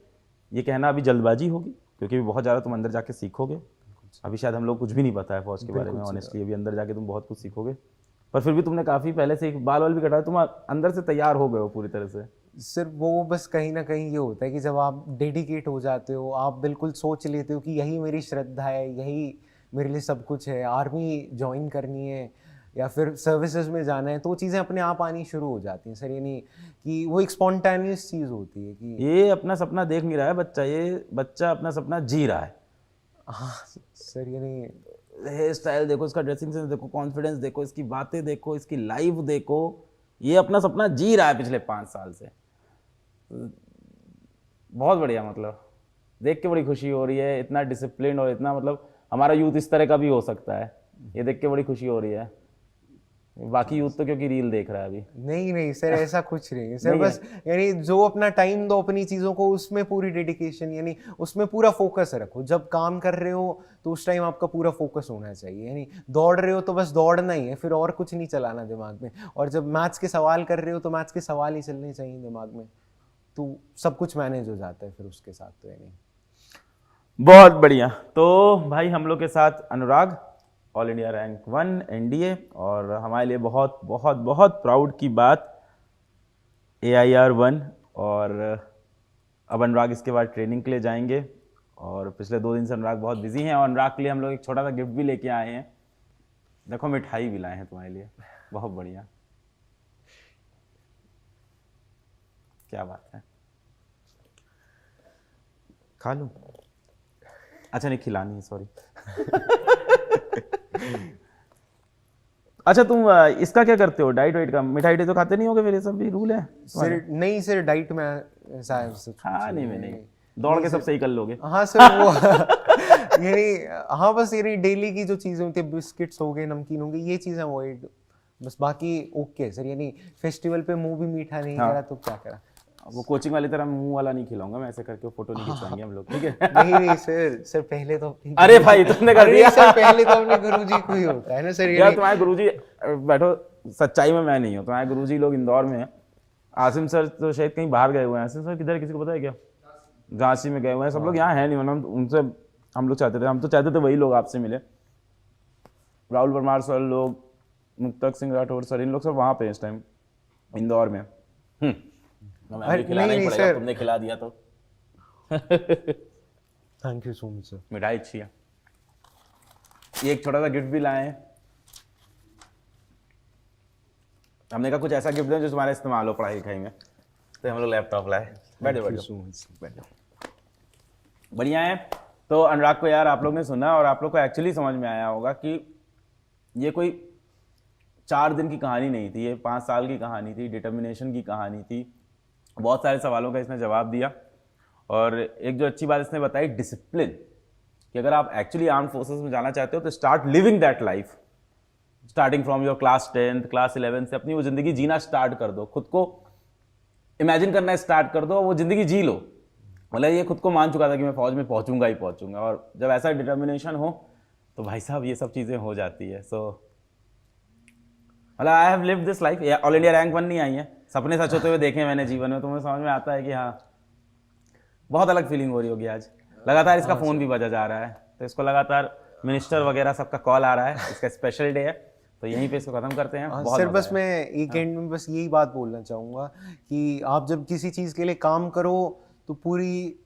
ये कहना अभी जल्दबाजी होगी, क्योंकि बहुत ज़्यादा तुम अंदर जाके सीखोगे। अभी शायद हम लोग कुछ भी नहीं पता है फौज के बारे में ऑनेस्टली, अभी अंदर जाके तुम बहुत कुछ सीखोगे, पर फिर भी तुमने काफ़ी पहले से बाल वाल भी कटाए, तुम अंदर से तैयार हो गए हो पूरी तरह से। सर वो बस कहीं ना कहीं ये होता है कि जब आप डेडिकेट हो जाते हो, आप बिल्कुल सोच लेते हो कि यही मेरी श्रद्धा है, यही मेरे लिए सब कुछ है, आर्मी ज्वाइन करनी है या फिर सर्विसेज में जाना है, तो चीज़ें अपने आप आनी शुरू हो जाती हैं सर, यानी कि वो एक स्पॉन्टेनियस चीज़ होती है कि ये अपना सपना देख नहीं रहा है बच्चा, ये बच्चा अपना सपना जी रहा है। हाँ सर, यानी हेयर स्टाइल देखो, इसका ड्रेसिंग सेंस देखो, कॉन्फिडेंस देखो, इसकी बातें देखो, इसकी लाइफ देखो, ये अपना सपना जी रहा है पिछले 5 साल से। बहुत बढ़िया, मतलब देख के बड़ी खुशी हो रही है, इतना डिसिप्लिन और इतना, मतलब हमारा यूथ इस तरह का भी हो सकता है, ये देख के बड़ी खुशी हो रही है। बाकी यूथ तो क्योंकि रील देख रहा है अभी। नहीं नहीं सर, ऐसा कुछ नहीं है सर, नहीं बस यानी जो अपना टाइम दो अपनी चीज़ों को, उसमें पूरी डेडिकेशन, यानी उसमें पूरा फोकस रखो। जब काम कर रहे हो तो उस टाइम आपका पूरा फोकस होना चाहिए, यानी दौड़ रहे हो तो बस दौड़ना ही है, फिर और कुछ नहीं चलाना दिमाग में। और जब मैथ्स के सवाल कर रहे हो तो मैथ्स के सवाल ही चलने चाहिए दिमाग में, तो सब कुछ मैनेज हो जाता है फिर उसके साथ, तो यानी। बहुत बढ़िया। तो भाई हम लोग के साथ अनुराग, ऑल इंडिया रैंक 1 एनडीए, और हमारे लिए बहुत बहुत बहुत प्राउड की बात AIR 1। और अब अनुराग इसके बाद ट्रेनिंग के लिए जाएंगे, और पिछले 2 दिन से अनुराग बहुत बिजी हैं, और अनुराग के लिए हम लोग एक छोटा सा गिफ्ट भी लेके आए हैं। देखो मिठाई भी लाए हैं तुम्हारे लिए, बहुत बढ़िया। क्या बात है, खा लूं? अच्छा नहीं, खिलानी है, सॉरी। अच्छा तुम इसका क्या करते हो, डाइट वाइट का? मिठाई तो खाते नहीं होगे फिर, ये सब भी रूल है सर नहीं सर, डाइट में ऐसा है सच। खाने में नहीं, दौड़ के सब सही कर लोगे। हाँ सर वो यानी हाँ बस यानी डेली की जो चीज़ें होती है, बिस्किट्स हो गए, नमकीन हो गई, ये चीज़ें अवॉइड, बस बाकी ओके सर, यानी फेस्टिवल पे मुंह भी मीठा नहीं करा तो क्या करा। वो कोचिंग वाली तरह मुंह वाला नहीं खिलाऊंगा मैं, ऐसे करके फोटो नहीं खिंचवाएंगे हम लोग, ठीक है? नहीं नहीं सर पहले तो अरे भाई तुमने कर दिया सर, पहले तो अपने गुरुजी को ही होता है ना सर, यार। तुम्हारे गुरुजी, बैठो, सच्चाई में मैं नहीं हूँ, तुम्हारे गुरुजी लोग इंदौर में हैं। आसिम सर तो शायद कहीं बाहर गए हुए हैं। आसिम सर किधर, किसी को पता है क्या? झांसी में गए हुए हैं। सब लोग यहाँ है नहीं, मतलब उनसे हम लोग चाहते थे, हम तो चाहते थे वही लोग आपसे मिले। राहुल परमार सर लोग, मुक्तक सिंह राठौर सर, इन लोग सब वहाँ पे इस टाइम इंदौर में। नहीं सर, तुमने खिला दिया तो thank you so much sir. मिठाई अच्छी है। ये एक छोटा सा गिफ्ट भी लाए हैं, हमने कहा कुछ ऐसा गिफ्ट दें जो तुम्हारा इस्तेमाल हो पढ़ाई लिखाई में, तो हम लोग लैपटॉप लाए। बैठो बैठो, बढ़िया है। तो अनुराग को यार आप लोग ने सुना, और आप लोग को एक्चुअली समझ में आया होगा कि ये कोई 4 दिन की कहानी नहीं थी, ये 5 साल की कहानी थी, डिटर्मिनेशन की कहानी थी, बहुत सारे सवालों का इसने जवाब दिया। और एक जो अच्छी बात इसने बताई, डिसिप्लिन, कि अगर आप एक्चुअली आर्म फोर्सेस में जाना चाहते हो तो start living that life, starting from your class 10th class 11 से अपनी वो जिंदगी जीना स्टार्ट कर दो, खुद को इमेजिन करना स्टार्ट कर दो, वो जिंदगी जी लो। मतलब ये खुद को मान चुका था कि मैं फौज में पहुंचूंगा ही पहुंचूंगा, और जब ऐसा डिटर्मिनेशन हो तो भाई साहब ये सब चीज़ें हो जाती है। सो मतलब I have lived this life. All India rank 1 नहीं आई है, सपने सच होते हुए देखे मैंने जीवन में, तो मुझे समझ में आता है कि हाँ बहुत अलग फीलिंग हो रही होगी। आज लगातार इसका फ़ोन भी बजा जा रहा है, तो इसको लगातार मिनिस्टर वगैरह सबका कॉल आ रहा है, इसका स्पेशल डे है, तो यहीं पे इसको खत्म करते हैं। बहुत सर मजा बस आया। मैं एक एंड में बस यही बात बोलना चाहूँगा कि आप जब किसी चीज़ के लिए काम करो तो पूरी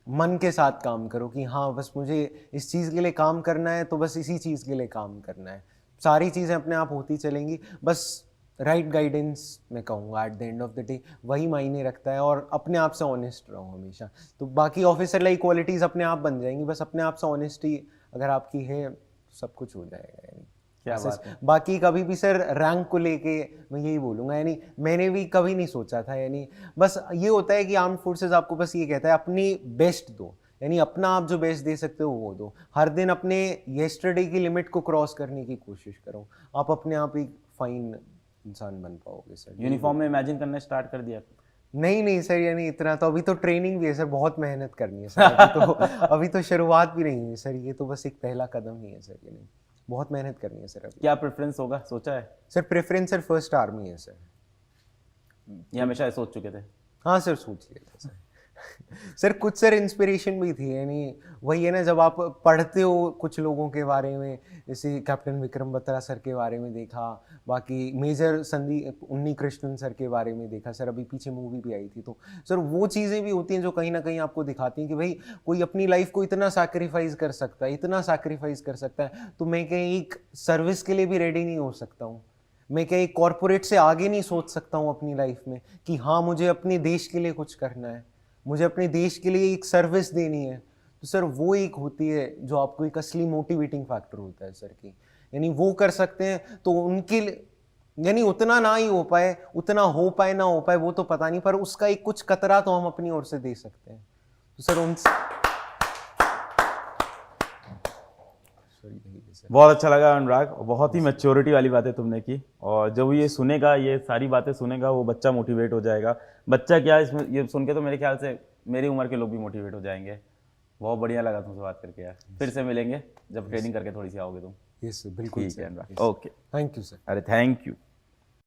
मन के साथ काम करो कि हाँ बस मुझे इस चीज़ के लिए काम करना है, तो बस इसी चीज़ के लिए काम करना है। सारी चीज़ें अपने आप होती चलेंगी, बस राइट गाइडेंस मैं कहूँगा at the end of the day वही मायने रखता है। और अपने आप से ऑनेस्ट रहो हमेशा, तो बाकी ऑफिसर लाइक क्वालिटीज़ अपने आप बन जाएंगी। बस अपने आप से ऑनेस्टी अगर आपकी है तो सब कुछ हो जाएगा। यानी क्या ऐसे बात है। बाकी कभी भी सर रैंक को लेके मैं यही बोलूँगा, यानी मैंने भी कभी नहीं सोचा था। यानी बस ये होता है कि आर्म फोर्सेस आपको बस ये कहता है अपनी बेस्ट दो, यानी अपना आप जो बेस्ट दे सकते हो वो दो। हर दिन अपने येस्टरडे की लिमिट को क्रॉस करने की कोशिश करो, आप अपने आप ही फाइन इंसान बन पाओगे सर। यूनिफॉर्म में इमेजिन करना स्टार्ट कर दिया? नहीं नहीं सर, यानी इतना तो अभी तो ट्रेनिंग भी है सर, बहुत मेहनत करनी है सर। अभी तो शुरुआत भी नहीं है सर, ये तो बस एक पहला कदम ही है सर। यानी बहुत मेहनत करनी है सर अभी। क्या प्रेफरेंस होगा, सोचा है? Sir preference sir first army है सर। ये हमेशा सोच चुके थे? हाँ सर सोच लिया था सर। सर कुछ सर इंस्पिरेशन भी थी, यानी वही है ना, जब आप पढ़ते हो कुछ लोगों के बारे में, जैसे कैप्टन विक्रम बत्रा सर के बारे में देखा, बाकी मेजर संदीप उन्नी कृष्णन सर के बारे में देखा सर, अभी पीछे मूवी भी आई थी, तो सर वो चीज़ें भी होती हैं जो कहीं ना कहीं आपको दिखाती हैं कि भाई कोई अपनी लाइफ को इतना सैक्रिफाइस कर सकता है, इतना सैक्रिफाइस कर सकता है, तो मैं कहीं एक सर्विस के लिए भी रेडी नहीं हो सकता हूँ? मैं क्या एक कॉरपोरेट से आगे नहीं सोच सकता हूँ अपनी लाइफ में कि हाँ मुझे अपने देश के लिए कुछ करना है, मुझे अपने देश के लिए एक सर्विस देनी है? तो सर वो एक होती है जो आपको एक असली मोटिवेटिंग फैक्टर होता है सर की, यानी वो कर सकते हैं तो उनके लिए, यानी उतना ना ही हो पाए, उतना हो पाए ना हो पाए वो तो पता नहीं, पर उसका एक कुछ कतरा तो हम अपनी ओर से दे सकते हैं। तो सर उनसे बहुत अच्छा लगा अनुराग, बहुत ही मैच्योरिटी वाली बातें तुमने की, और जब ये सुनेगा, ये सारी बातें सुनेगा, वो बच्चा मोटिवेट हो जाएगा। बच्चा क्या, इसमें ये सुन के तो मेरे ख्याल से मेरी उम्र के लोग भी मोटिवेट हो जाएंगे। बहुत बढ़िया लगा तुमसे बात करके यार, फिर से मिलेंगे जब ट्रेनिंग करके थोड़ी सी आओगे तुम। यस बिल्कुल ठीक है sir, Anurag, okay, thank you sir. अरे थैंक यू।